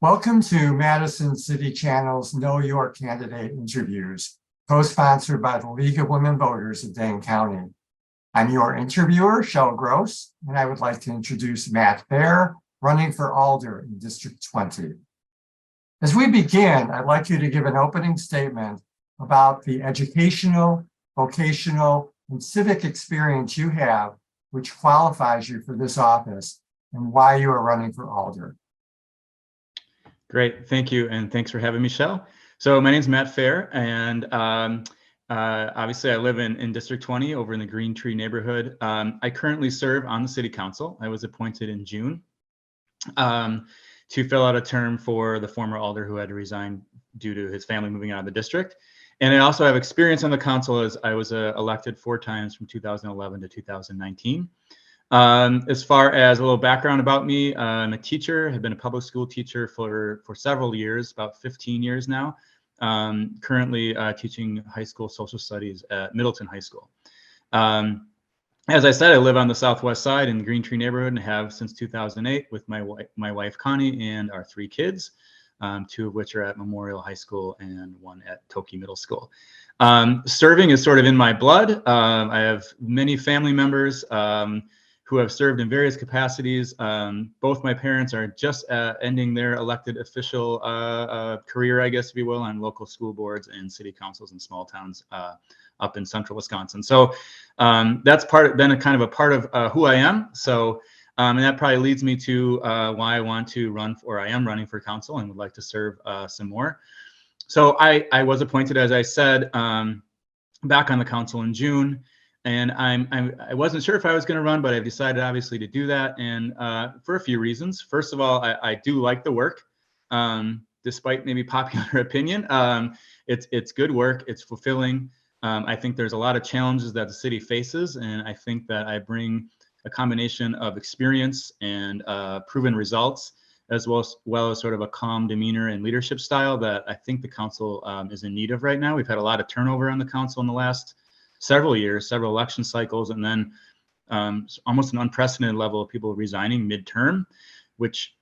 Welcome to Madison City Channel's Know Your Candidate interviews, co-sponsored by the League of Women Voters of Dane County. I'm your interviewer, Shel Gross, and I would like to introduce Matt Phair, running for Alder in District 20. As we begin, I'd like you to give an opening statement about the educational, vocational, and civic experience you have, which qualifies you for this office, and why you are running for Alder. Great, thank you, and thanks for having me, Shel. So my name is Matt Phair, and obviously I live in District 20 over in the Green Tree neighborhood. I currently serve on the City Council. I was appointed in June to fill out a term for the former alder who had to resign due to his family moving out of the district. And I also have experience on the council as I was elected 4 times from 2011 to 2019. As far as a little background about me, I'm a teacher, have been a public school teacher for several years, about 15 years now. Currently teaching high school social studies at Middleton High School. As I said, I live on the southwest side in the Green Tree neighborhood and have since 2008 with my wife Connie and our 3 kids, 2 of which are at Memorial High School and 1 at Toki Middle School. Serving is sort of in my blood. I have many family members who have served in various capacities. Both my parents are just ending their elected official career, I guess, if you will, on local school boards and city councils in small towns up in central Wisconsin. So that's been a kind of a part of who I am. So, and that probably leads me to why I want to run, or I am running for council and would like to serve some more. So I was appointed, as I said, back on the council in June. And I wasn't sure if I was going to run, but I've decided obviously to do that, and for a few reasons. First of all, I do like the work, despite maybe popular opinion. It's good work. It's fulfilling. I think there's a lot of challenges that the city faces, and I think that I bring a combination of experience and proven results, as well as sort of a calm demeanor and leadership style that I think the council is in need of right now. We've had a lot of turnover on the council in the last several years, several election cycles, and then almost an unprecedented level of people resigning midterm, which,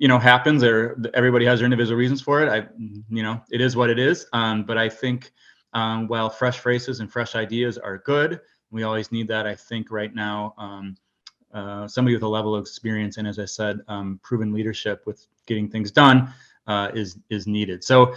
happens, or everybody has their individual reasons for it. It is what it is. But I think while fresh faces and fresh ideas are good, we always need that. I think right now, somebody with a level of experience and, as I said, proven leadership with getting things done is needed. So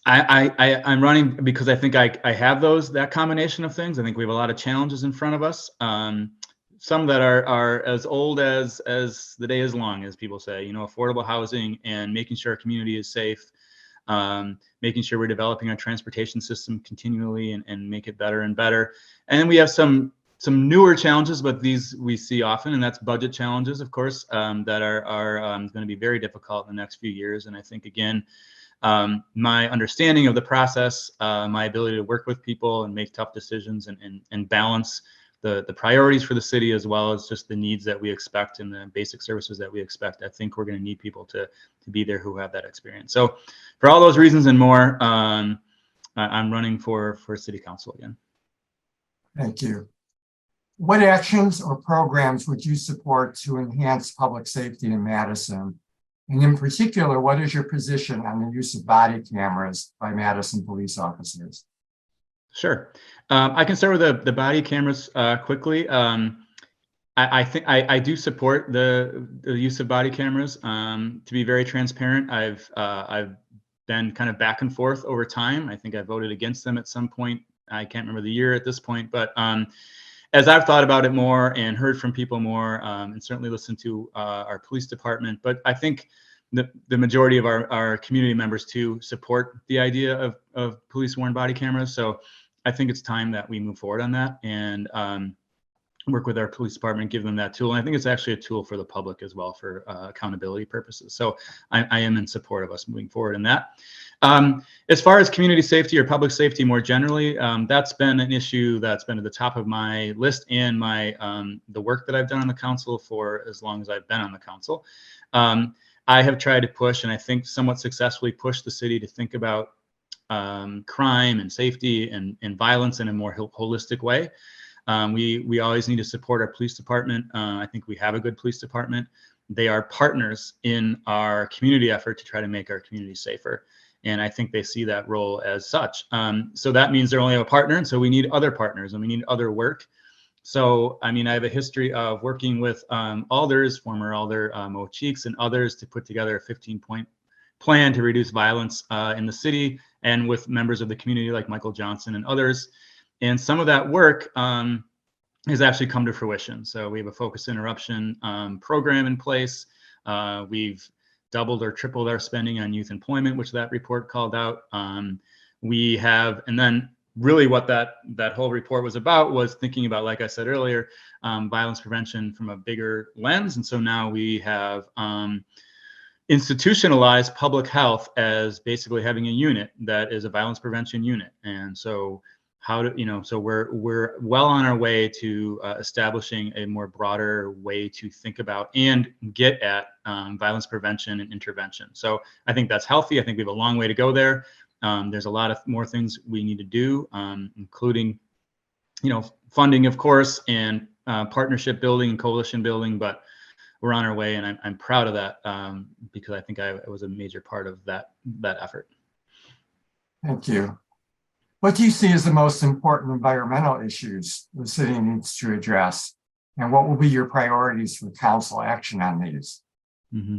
I'm running because I think I have that combination of things. I think we have a lot of challenges in front of us. Some that are as old as the day is long, as people say, affordable housing and making sure our community is safe, making sure we're developing our transportation system continually and make it better and better. And then we have some newer challenges, but these we see often, and that's budget challenges, of course, that are going to be very difficult in the next few years. And I think, again, my understanding of the process, my ability to work with people and make tough decisions and balance the priorities for the city, as well as just the needs that we expect and the basic services that we expect. I think we're going to need people to be there who have that experience. So for all those reasons and more, I'm running for city council again. Thank you. What actions or programs would you support to enhance public safety in Madison? And in particular, what is your position on the use of body cameras by Madison police officers? Sure. I can start with the body cameras quickly. I think I do support the use of body cameras. To be very transparent, I've been kind of back and forth over time. I think I voted against them at some point. I can't remember the year at this point, but as I've thought about it more and heard from people more, and certainly listened to our police department, but I think the majority of our community members too support the idea of police-worn body cameras. So I think it's time that we move forward on that and work with our police department, give them that tool. And I think it's actually a tool for the public as well for accountability purposes. So I am in support of us moving forward in that. As far as community safety or public safety more generally, that's been an issue that's been at the top of my list and the work that I've done on the council for as long as I've been on the council. I have tried to push, and I think somewhat successfully push, the city to think about crime and safety and violence in a more holistic way. We always need to support our police department. I think we have a good police department. They are partners in our community effort to try to make our community safer. And I think they see that role as such. So that means they're only a partner. And so we need other partners and we need other work. So, I mean, I have a history of working with alders, former alder Mo Cheeks and others to put together a 15-point plan to reduce violence in the city, and with members of the community like Michael Johnson and others. And some of that work has actually come to fruition. So we have a focus interruption program in place. We've doubled or tripled our spending on youth employment, which that report called out. We have, and then really what that whole report was about was thinking about, like I said earlier, violence prevention from a bigger lens. And so now we have institutionalized public health as basically having a unit that is a violence prevention unit. And so so we're well on our way to establishing a more broader way to think about and get at violence prevention and intervention. So I think that's healthy. I think we have a long way to go there. There's a lot of more things we need to do, including, funding, of course, and partnership building and coalition building, but we're on our way, and I'm proud of that because I think I was a major part of that effort. Thank you. What do you see as the most important environmental issues the city needs to address? And what will be your priorities for council action on these? Mm-hmm.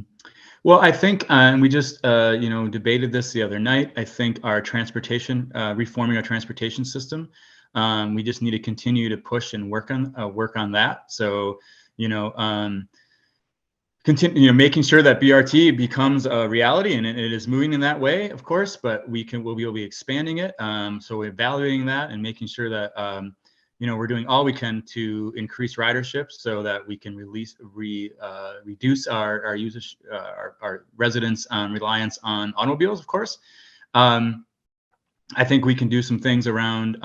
Well, I think, and we just, debated this the other night. I think our transportation, reforming our transportation system, we just need to continue to push and work on that. So, continue, making sure that BRT becomes a reality, and it is moving in that way, of course. But we'll be expanding it. So we're evaluating that and making sure that we're doing all we can to increase ridership so that we can reduce our usage, our residents' reliance on automobiles, of course. I think we can do some things around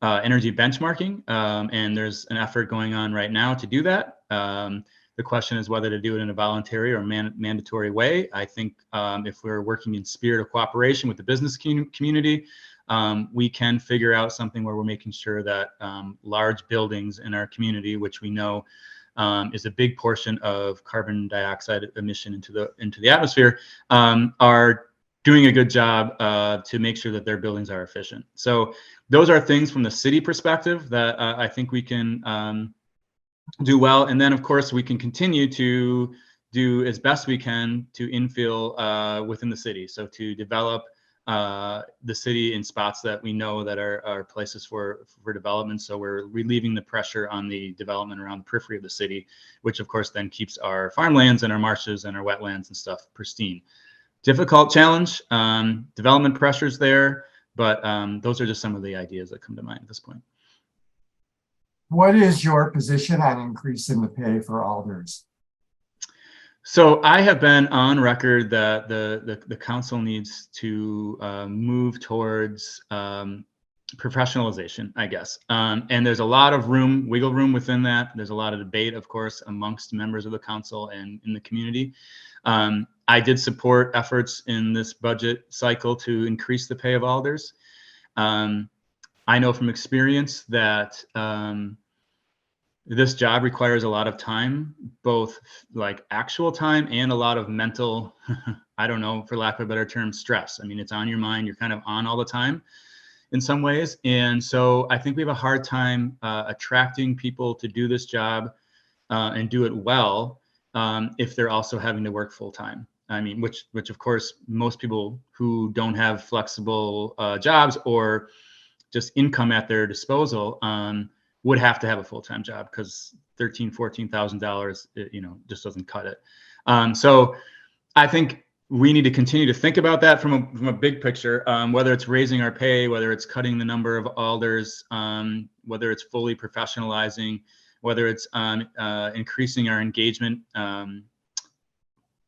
energy benchmarking, and there's an effort going on right now to do that. The question is whether to do it in a voluntary or mandatory way. I think if we're working in spirit of cooperation with the business community, we can figure out something where we're making sure that large buildings in our community, which we know is a big portion of carbon dioxide emission into the atmosphere, are doing a good job to make sure that their buildings are efficient. So those are things from the city perspective that I think we can do well. And then, of course, we can continue to do as best we can to infill within the city. So to develop the city in spots that we know that are places for development. So we're relieving the pressure on the development around the periphery of the city, which of course then keeps our farmlands and our marshes and our wetlands and stuff pristine. Difficult challenge, development pressures there, but those are just some of the ideas that come to mind at this point. What is your position on increasing the pay for alders? So I have been on record that the council needs to move towards professionalization, I guess. And there's a lot of wiggle room within that. There's a lot of debate, of course, amongst members of the council and in the community. I did support efforts in this budget cycle to increase the pay of alders. I know from experience that this job requires a lot of time, both like actual time and a lot of mental, I don't know, for lack of a better term, stress. I mean, it's on your mind. You're kind of on all the time in some ways. And so I think we have a hard time attracting people to do this job and do it well if they're also having to work full time. I mean, which of course, most people who don't have flexible jobs or just income at their disposal would have to have a full-time job because $13,000-$14,000, just doesn't cut it. So I think we need to continue to think about that from a big picture, whether it's raising our pay, whether it's cutting the number of alders, whether it's fully professionalizing, whether it's increasing our engagement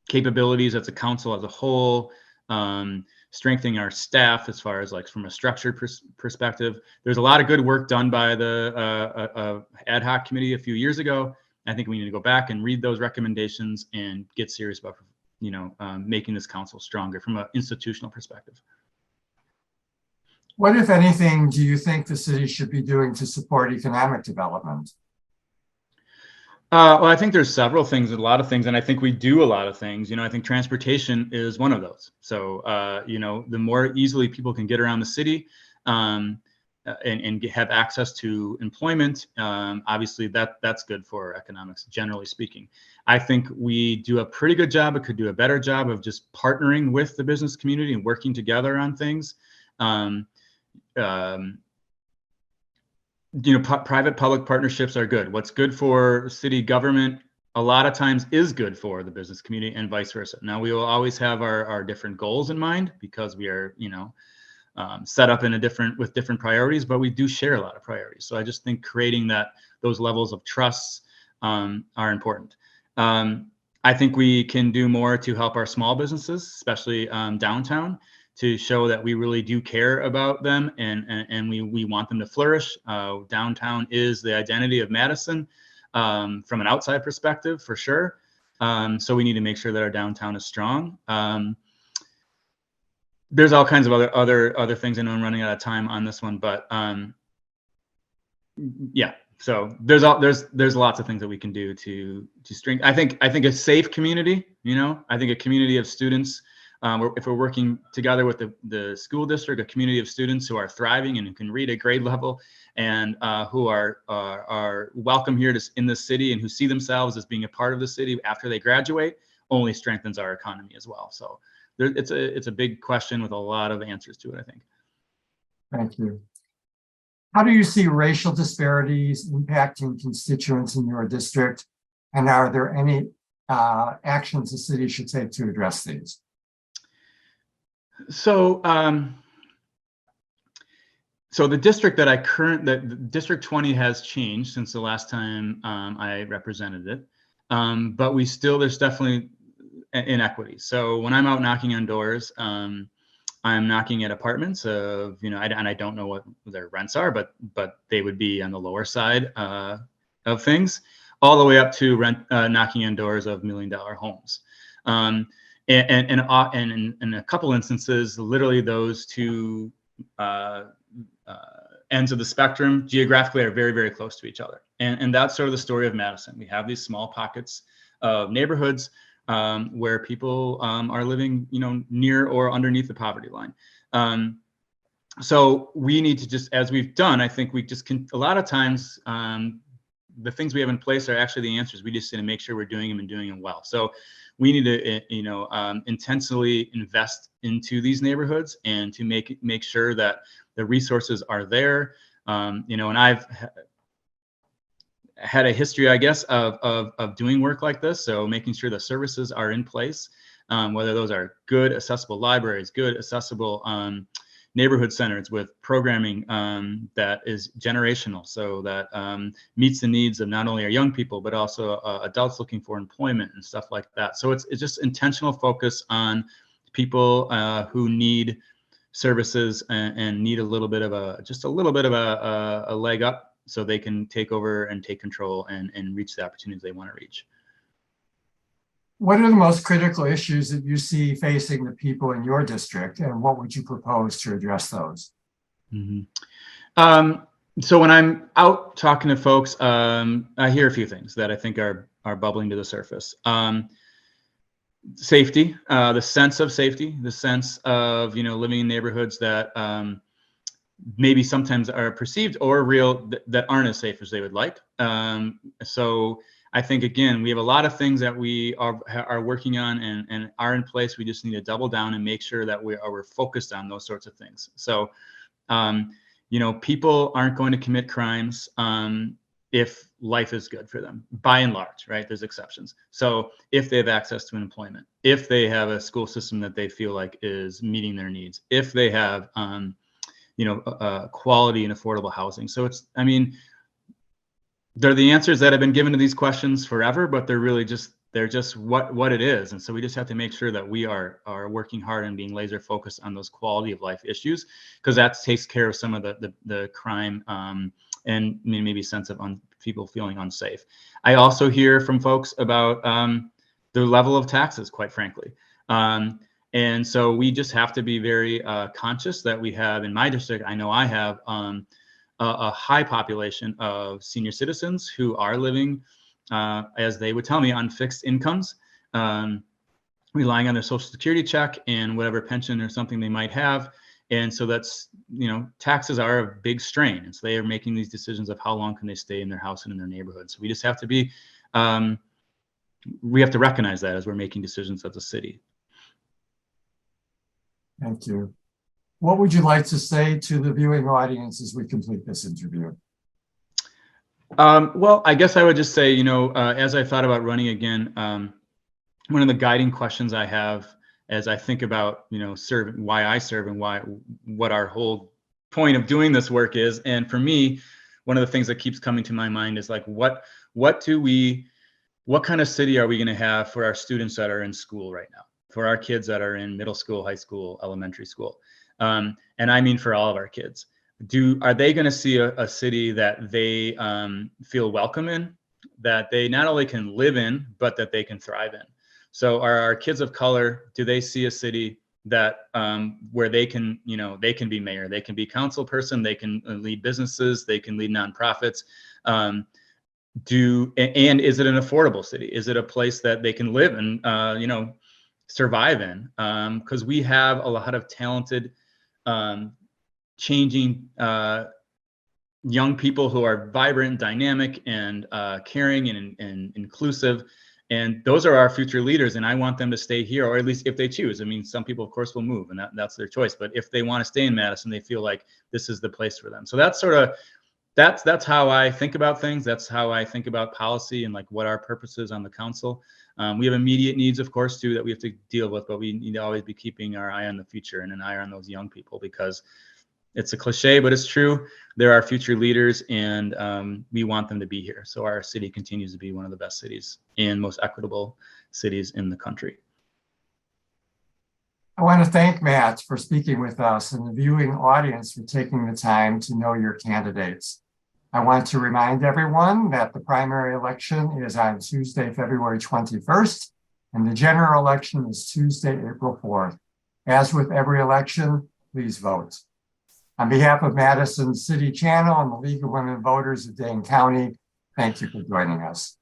capabilities as a council as a whole, strengthening our staff as far as like from a structured perspective. There's a lot of good work done by the ad hoc committee a few years ago. I think we need to go back and read those recommendations and get serious about, making this council stronger from an institutional perspective. What, if anything, do you think the city should be doing to support economic development? Well, I think there's several things, a lot of things, and I think we do a lot of things. I think transportation is one of those. So, the more easily people can get around the city, um, and have access to employment, obviously that's good for economics, generally speaking. I think we do a pretty good job, but could do a better job of just partnering with the business community and working together on things. Um, um, private public partnerships are good. What's good for city government a lot of times is good for the business community, and vice versa. Now, we will always have our different goals in mind, because we are set up in with different priorities, but we do share a lot of priorities. So I just think creating those levels of trust are important. I think we can do more to help our small businesses, especially downtown, to show that we really do care about them, and we want them to flourish. Downtown is the identity of Madison, from an outside perspective, for sure. So we need to make sure that our downtown is strong. There's all kinds of other things. I know I'm running out of time on this one, but yeah. So there's lots of things that we can do to strengthen. I think a safe community. I think a community of students. If we're working together with the school district, a community of students who are thriving and who can read at grade level, and who are welcome here in this city, and who see themselves as being a part of the city after they graduate, only strengthens our economy as well. So it's a big question with a lot of answers to it, I think. Thank you. How do you see racial disparities impacting constituents in your district? And are there any actions the city should take to address these? So, the district that District 20 has changed since the last time I represented it, but there's definitely inequity. So when I'm out knocking on doors, I'm knocking at apartments of, and I don't know what their rents are, but they would be on the lower side of things, all the way up to knocking on doors of $1 million homes. And in a couple instances, literally those two ends of the spectrum geographically are very, very close to each other. And that's sort of the story of Madison. We have these small pockets of neighborhoods where people are living, near or underneath the poverty line. So we need to just, as we've done, I think we just can, a lot of times, the things we have in place are actually the answers. We just need to make sure we're doing them and doing them well. So we need to, intentionally invest into these neighborhoods, and to make sure that the resources are there. And I've had a history, I guess, of doing work like this. So making sure the services are in place, whether those are good, accessible libraries, good, accessible neighborhood centers with programming that is generational, so that meets the needs of not only our young people, but also adults looking for employment and stuff like that. So it's just intentional focus on people who need services and need a little bit of a leg up, so they can take over and take control and reach the opportunities they want to reach. What are the most critical issues that you see facing the people in your district, and what would you propose to address those? Mm-hmm. So when I'm out talking to folks, I hear a few things that I think are bubbling to the surface. Safety, the sense of safety, the sense of living in neighborhoods that maybe sometimes are perceived or real that aren't as safe as they would like. So I think, again, we have a lot of things that we are working on and are in place. We just need to double down and make sure that we're focused on those sorts of things. So, people aren't going to commit crimes if life is good for them, by and large, right? There's exceptions. So if they have access to employment, if they have a school system that they feel like is meeting their needs, if they have, quality and affordable housing. So they're the answers that have been given to these questions forever, but they're just what it is. And so we just have to make sure that we are working hard and being laser focused on those quality of life issues, because that takes care of some of the crime and maybe sense of people feeling unsafe. I also hear from folks about the level of taxes, quite frankly. And so we just have to be very conscious that we have, in my district, I know I have a high population of senior citizens who are living, as they would tell me, on fixed incomes, relying on their Social Security check and whatever pension or something they might have. And so that's, taxes are a big strain. And so they are making these decisions of how long can they stay in their house and in their neighborhood. So we just have to be, we have to recognize that as we're making decisions as a city. Thank you. What would you like to say to the viewing audience as we complete this interview? Well, I guess I would just say, as I thought about running again, one of the guiding questions I have as I think about, why I serve and what our whole point of doing this work is. And for me, one of the things that keeps coming to my mind is like, what kind of city are we going to have for our students that are in school right now, for our kids that are in middle school, high school, elementary school? And I mean, for all of our kids, are they going to see a city that they feel welcome in, that they not only can live in, but that they can thrive in? So are our kids of color, do they see a city that where they can, they can be mayor, they can be council person, they can lead businesses, they can lead nonprofits? And is it an affordable city? Is it a place that they can live and, survive in? Because we have a lot of talented, changing young people who are vibrant, dynamic, and caring and inclusive. And those are our future leaders, and I want them to stay here, or at least if they choose. I mean, some people, of course, will move, and that's their choice. But if they want to stay in Madison, they feel like this is the place for them. So that's how I think about things. That's how I think about policy and like what our purpose is on the council. We have immediate needs, of course, too, that we have to deal with, but we need to always be keeping our eye on the future and an eye on those young people, because it's a cliche, but it's true. They're our future leaders, and we want them to be here. So our city continues to be one of the best cities and most equitable cities in the country. I want to thank Matt for speaking with us and the viewing audience for taking the time to know your candidates. I want to remind everyone that the primary election is on Tuesday, February 21st, and the general election is Tuesday, April 4th. As with every election, please vote. On behalf of Madison City Channel and the League of Women Voters of Dane County, thank you for joining us.